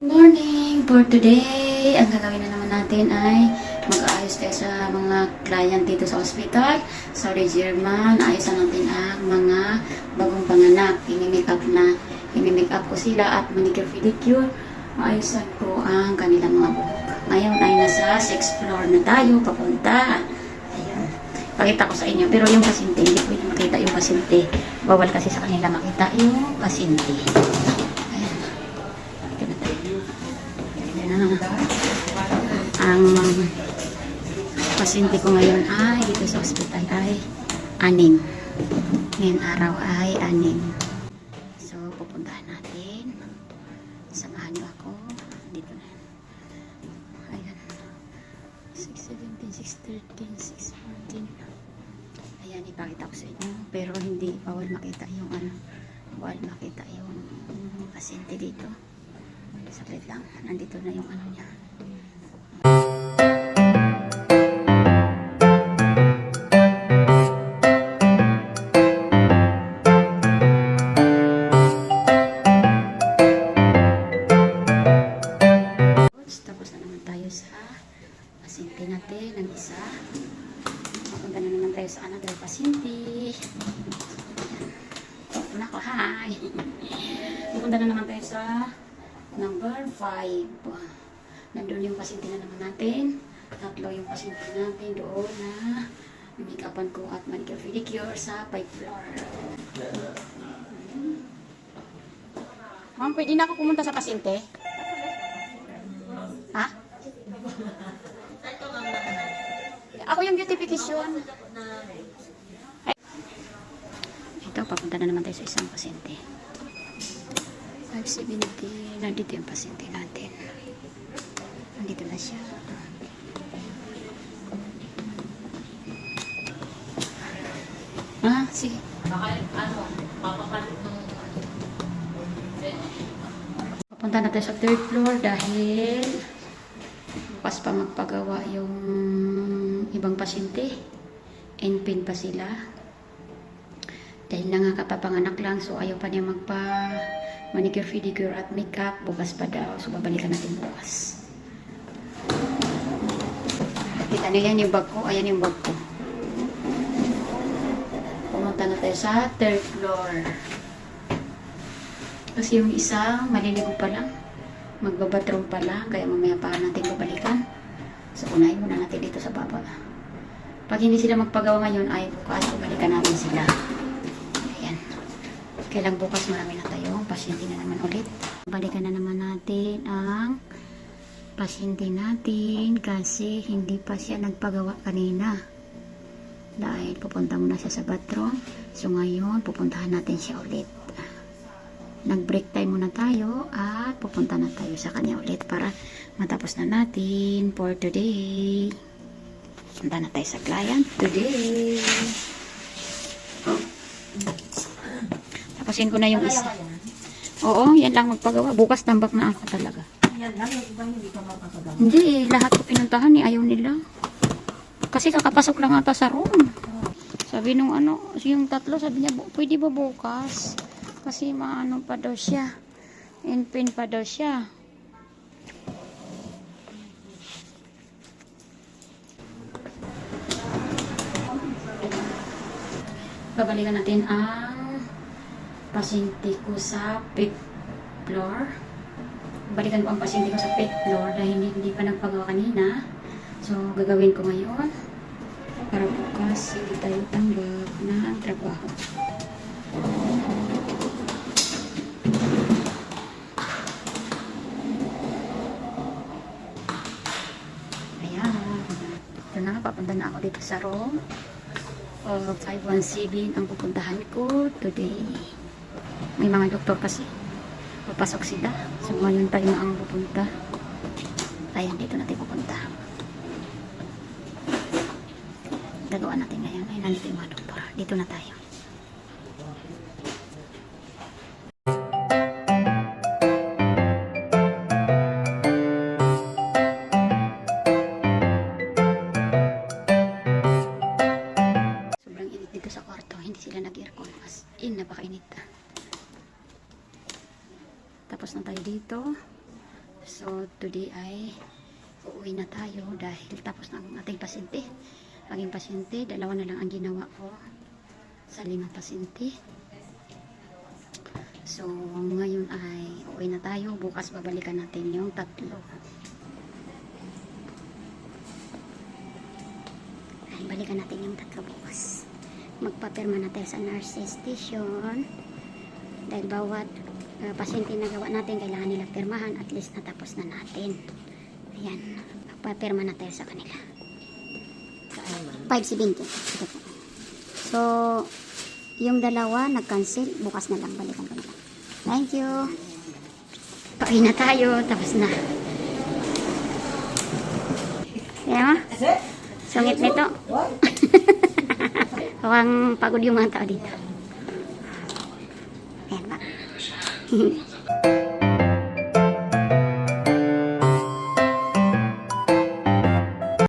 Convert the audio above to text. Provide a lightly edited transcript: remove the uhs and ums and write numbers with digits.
Morning! For today, ang gagawin na naman natin ay mag-aayos tayo sa mga client dito sa hospital. Sorry, German. Ayosan natin ang mga bagong panganak. I-make up ko sila at manicure pedicure. Maayosan ko ang kanilang mga buhok. Ngayon ay nasa 6th floor na tayo papunta. Ayan. Pakita ko sa inyo. Pero yung pasyente, hindi ko makita yung pasyente. Bawal kasi sa kanila makita yung pasyente. Ang pasyente ko ngayon ay dito sa hospital ay 6. Ngayon araw ay 6. So pupuntahan natin. Samahan niyo ako. Dito na. Ayan. 6:17, 6:13, 6:14. Ayan, ipakita ko sa inyo. Pero hindi bawal makita yung bawal makita yung pasyente dito. Saglit lang. Nandito na yung niya. Tapos na naman tayo sa pasyente natin ng isa. Mapunta na naman tayo sa another pasyente. Nako, hi! Mapunta na naman tayo sa number 5. Nandun yung pasyente na naman natin. 3 yung pasyente natin doon na make-upan ko at manicure pedicure sa 5th floor. Ma'am, pwede na ako pumunta sa pasyente? Ha? Ako yung beautification. Ito, papunta na naman tayo sa isang pasyente. 5:70. Nandito yung pasyente natin. Nandito na siya. Sige. Papunta na tayo sa 3rd floor dahil bukas pa magpagawa yung ibang pasyente. NPIN pa sila. Dahil nangakapapanganak lang, so ayaw pa niya manicure, pedicure at makeup. Bukas pa daw, so babalikan natin bukas. Kita niyo yan yung bag ko. Ayan yung bag ko. Pumunta na tayo sa 3rd floor. Kasi yung isa, maliligo pa lang. Magbabathroom pa lang, kaya mamaya pa natin babalikan. So unahin muna natin dito sa baba. Pag hindi sila magpagawa ngayon, ay bukas, babalikan natin sila. Kailang bukas marami na tayo. Pasyente na naman ulit. Balikan na naman natin ang pasyente natin kasi hindi pa siya nagpagawa kanina. Dahil pupunta muna siya sa bathroom. So ngayon, pupuntahan natin siya ulit. Nag-break time muna tayo at pupunta na tayo sa kanya ulit para matapos na natin for today. Punta na tayo sa client today. Tapusin ko na yung isa. Oo, yan lang magpagawa. Bukas tambak na ako talaga. Yan lang, yung iba hindi ka makakagawa. Hindi, lahat ko pinuntahan ayaw nila. Kasi kakapasok lang ata sa room. Sabi nung yung 3, sabi niya, pwede ba bukas? Kasi maano pa daw siya. NPIN pa daw siya. Babalikan natin ang pasyente ko sa 5th floor. Balikan ko ang pasyente ko sa 5th floor dahil hindi pa nagpagawa kanina. So, gagawin ko ngayon para bukas hindi tayo tanggap na trabaho. Ayan. Ito na, papunta na ako dito sa room. 517 ang pupuntahan ko today. May mga doktor kasi papasok sila, so ngayon tayo na ang pupunta. Ayan, dito natin pupunta. Gagawa natin ngayon. Ay, nandito yung mga doktor. Dito na tayo. Sobrang init dito sa kwarto. Hindi sila nag-aircon. As in, napakainit. Tapos na tayo dito. So, today ay uuwi na tayo dahil tapos na ang ating pasyente. Aking pasyente, 2 na lang ang ginawa ko sa 5 pasyente. So, ngayon ay uuwi na tayo. Bukas babalikan natin yung 3. Ay, balikan natin yung 3 bukas. Magpapirma natin sa nurse station. Dahil bawat pasyente na gawa natin, kailangan nila pirmahan. At least natapos na natin. Ayan. Magpapirma na tayo sa kanila. 570. Ito po. So, yung 2 nag-cancel. Bukas na lang. Balikan ko na lang. Thank you. Pauwi na tayo. Tapos na. Kaya mo? Sungit nito. Mukhang pagod yung mga tao dito. Ayan ba?